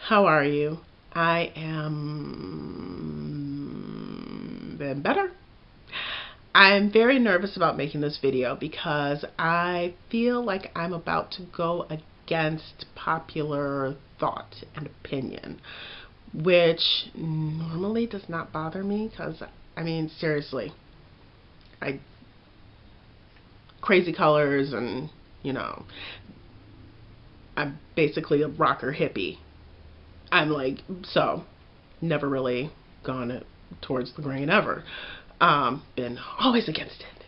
How are you? I am been better. I'm very nervous about making this video because I feel like I'm about to go against popular thought and opinion, which normally does not bother me because, I mean, seriously, I crazy colors and, I'm basically a rocker hippie. I'm like, so, never really gone towards the grain ever. Been always against it.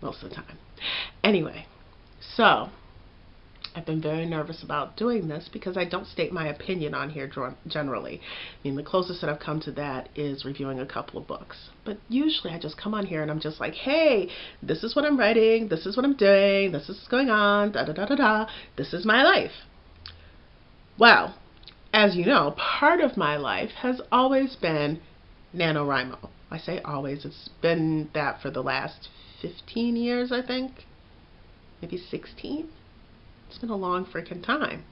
Most of the time. Anyway, so, I've been very nervous about doing this because I don't state my opinion on here generally. I mean, the closest that I've come to that is reviewing a couple of books. But usually I just come on here and I'm just like, hey, this is what I'm writing, this is what I'm doing, this is what's going on, da-da-da-da-da, this is my life. Well, as you know, part of my life has always been NaNoWriMo. I say always, it's been that for the last 15 years, I think. Maybe 16. It's been a long freaking time.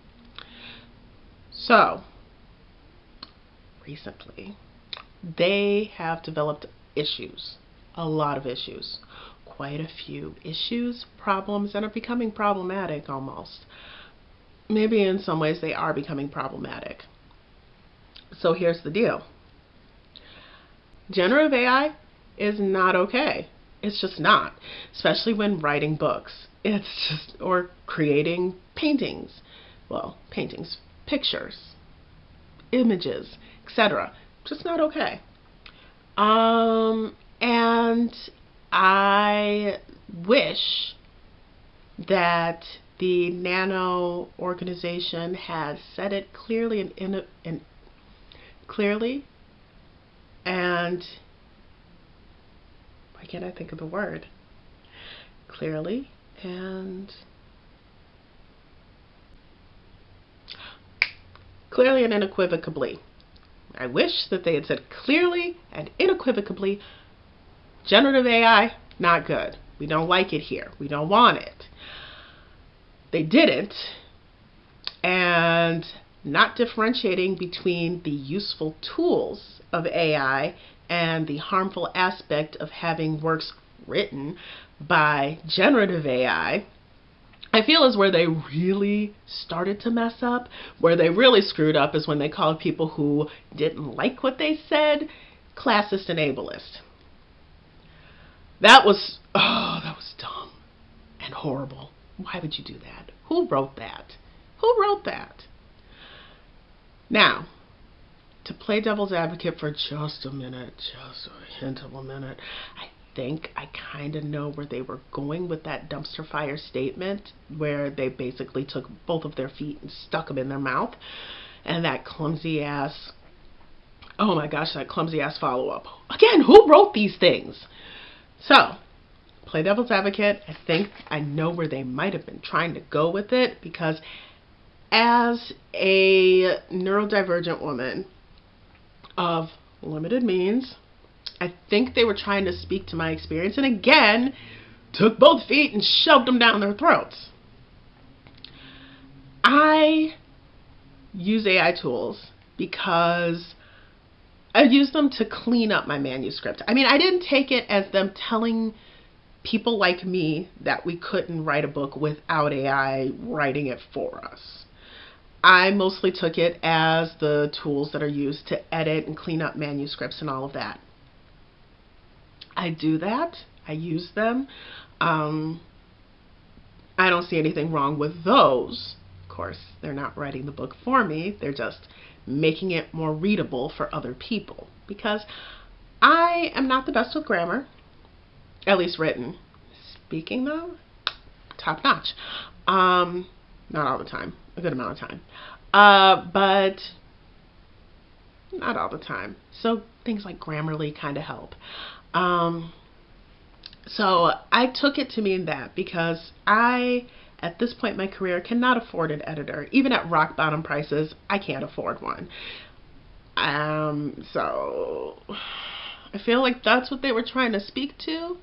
So, recently, they have developed issues. A lot of issues. Quite a few issues, problems that are becoming problematic almost. Maybe in some ways they are becoming problematic. So here's the deal. Generative AI is not okay. It's just not, especially when writing books. It's just, or creating paintings. Well, paintings, pictures, images, etc. Just not okay. And I wish that the Nano organization had said it clearly and clearly, and why can't I think of the word? Clearly and unequivocally. I wish that they had said clearly and unequivocally, generative AI, not good. We don't like it here. We don't want it. They didn't, and not differentiating between the useful tools of AI and the harmful aspect of having works written by generative AI, I feel is where they really started to mess up. Where they really screwed up is when they called people who didn't like what they said classist and ableist. That was dumb and horrible. Why would you do that? Who wrote that? Who wrote that? Now, to play devil's advocate for just a minute, just a hint of a minute, I think I kind of know where they were going with that dumpster fire statement, where they basically took both of their feet and stuck them in their mouth, and that clumsy ass, oh my gosh, that clumsy ass follow-up. Again, who wrote these things? So, play devil's advocate, I think I know where they might have been trying to go with it, because as a neurodivergent woman of limited means, I think they were trying to speak to my experience, and again, took both feet and shoved them down their throats. I use AI tools because I use them to clean up my manuscript. I mean, I didn't take it as them telling people like me that we couldn't write a book without AI writing it for us. I mostly took it as the tools that are used to edit and clean up manuscripts and all of that. I do that. I use them. I don't see anything wrong with those. Of course, they're not writing the book for me. They're just making it more readable for other people. Because I am not the best with grammar, at least written. Speaking though, top notch. Not all the time. A good amount of time. But not all the time. So things like Grammarly kind of help. So I took it to mean that because I, at this point in my career, cannot afford an editor. Even at rock bottom prices, I can't afford one. So I feel like that's what they were trying to speak to,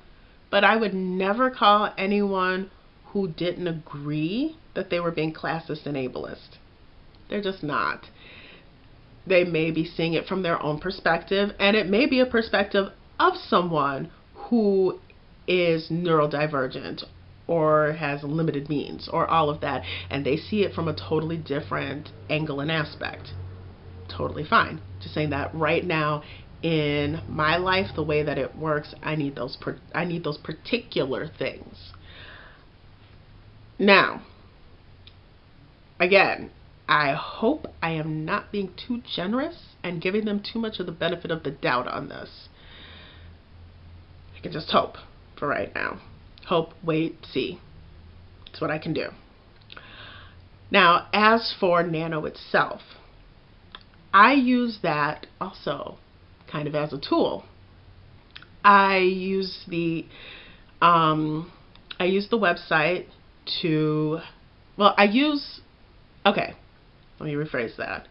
but I would never call anyone who didn't agree that they were being classist and ableist. They're just not. They may be seeing it from their own perspective, and it may be a perspective of someone who is neurodivergent or has limited means or all of that, and they see it from a totally different angle and aspect. Totally fine. Just saying that right now in my life, the way that it works, I need those particular things. Now, again, I hope I am not being too generous and giving them too much of the benefit of the doubt on this. I can just hope for right now. Hope, wait, see. That's what I can do. Now, as for Nano itself, I use that also kind of as a tool. I use the website to, okay, let me rephrase that.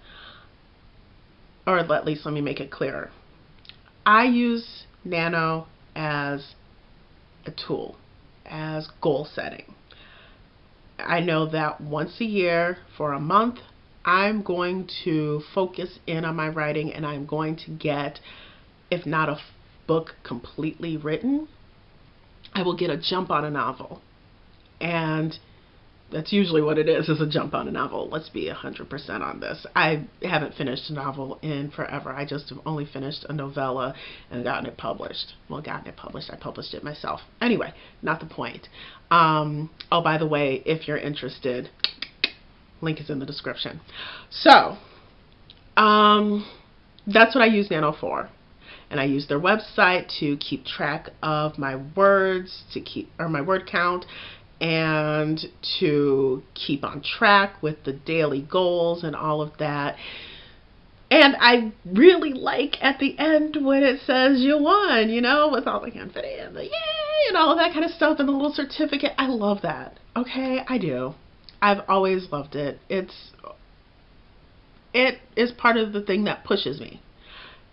Or at least let me make it clearer. I use Nano as a tool, as goal setting. I know that once a year for a month, I'm going to focus in on my writing, and I'm going to get, if not a book completely written, I will get a jump on a novel. And that's usually what it is a jump on a novel. Let's be 100% on this. I haven't finished a novel in forever. I just have only finished a novella and gotten it published. Well, I published it myself. Anyway, not the point. Oh, by the way, if you're interested, link is in the description. So, that's what I use Nano for. And I use their website to keep track of my words, my word count, and to keep on track with the daily goals and all of that. And I really like at the end when it says you won, with all the confetti and the yay and all of that kind of stuff and the little certificate. I love that. Okay, I do. I've always loved it. It is part of the thing that pushes me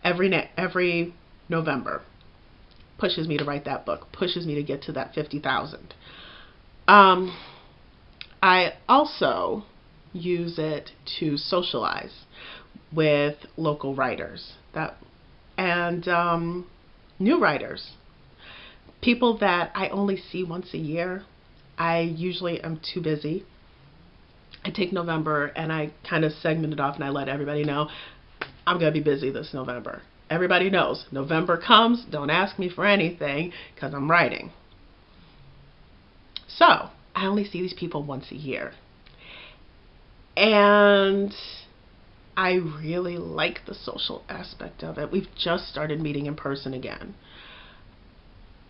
every November. Pushes me to write that book. Pushes me to get to that 50,000. I also use it to socialize with local writers and new writers, people that I only see once a year. I usually am too busy. I take November and I kind of segment it off, and I let everybody know I'm going to be busy this November. Everybody knows November comes, don't ask me for anything because I'm writing. So I only see these people once a year. And I really like the social aspect of it. We've just started meeting in person again.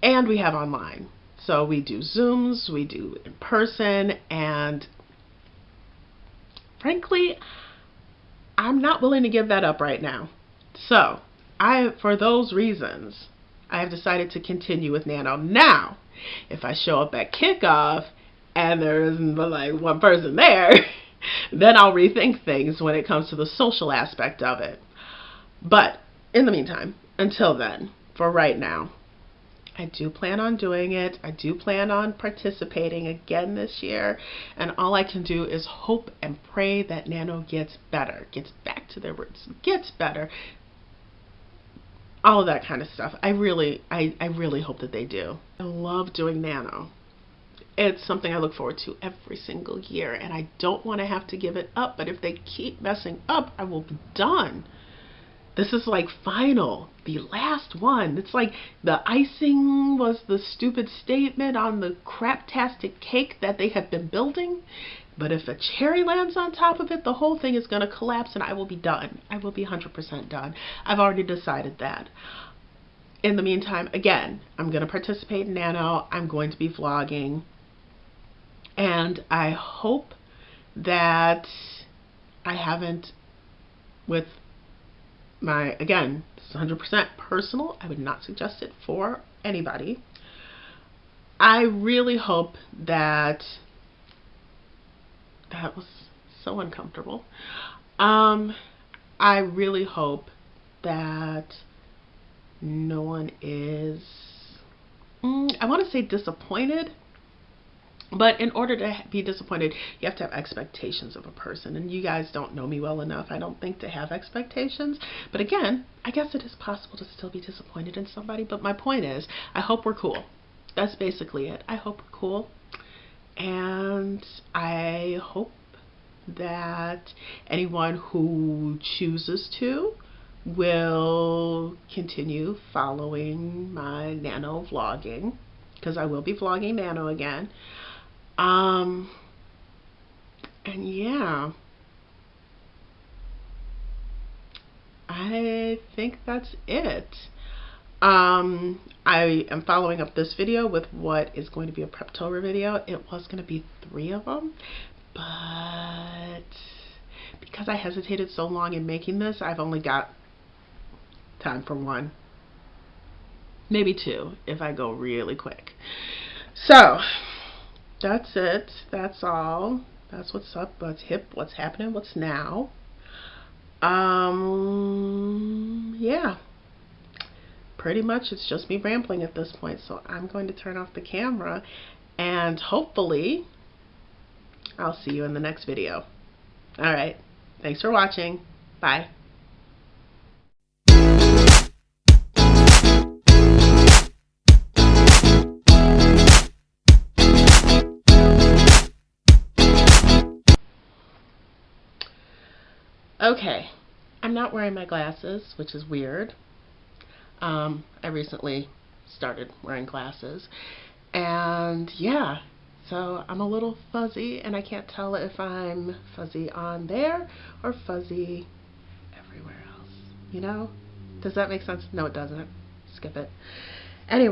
And we have online. So we do Zooms, we do in person, and frankly, I'm not willing to give that up right now. So for those reasons, I have decided to continue with Nano. Now, if I show up at kickoff and there isn't but like one person there, then I'll rethink things when it comes to the social aspect of it. But in the meantime, until then, for right now, I do plan on doing it. I do plan on participating again this year. And all I can do is hope and pray that Nano gets better, gets back to their roots, gets better. All of that kind of stuff. I really hope that they do. I love doing Nano. It's something I look forward to every single year, and I don't want to have to give it up, but if they keep messing up, I will be done. This is like final, the last one. It's like the icing was the stupid statement on the craptastic cake that they have been building. But if a cherry lands on top of it, the whole thing is going to collapse and I will be done. I will be 100% done. I've already decided that. In the meantime, again, I'm going to participate in Nano. I'm going to be vlogging. And I hope that I haven't, with my, again, this is 100% personal. I would not suggest it for anybody. I really hope that was so uncomfortable. I really hope that no one is, I want to say disappointed, But in order to be disappointed, you have to have expectations of a person. And you guys don't know me well enough, I don't think, to have expectations. But again, I guess it is possible to still be disappointed in somebody. But my point is, I hope we're cool. That's basically it. I hope we're cool. And I hope that anyone who chooses to will continue following my nano vlogging, because I will be vlogging nano again. And yeah, I think that's it. I am following up this video with what is going to be a Preptober video. It was going to be 3 of them, but because I hesitated so long in making this, I've only got time for 1, maybe 2 if I go really quick. So that's it. That's all. That's what's up, what's hip, what's happening, what's now. Yeah. Pretty much it's just me rambling at this point, so I'm going to turn off the camera, and hopefully I'll see you in the next video. Alright, thanks for watching. Bye. Okay, I'm not wearing my glasses, which is weird. I recently started wearing glasses, and yeah, so I'm a little fuzzy, and I can't tell if I'm fuzzy on there or fuzzy everywhere else, you know? Does that make sense? No, it doesn't. Skip it. Anyway.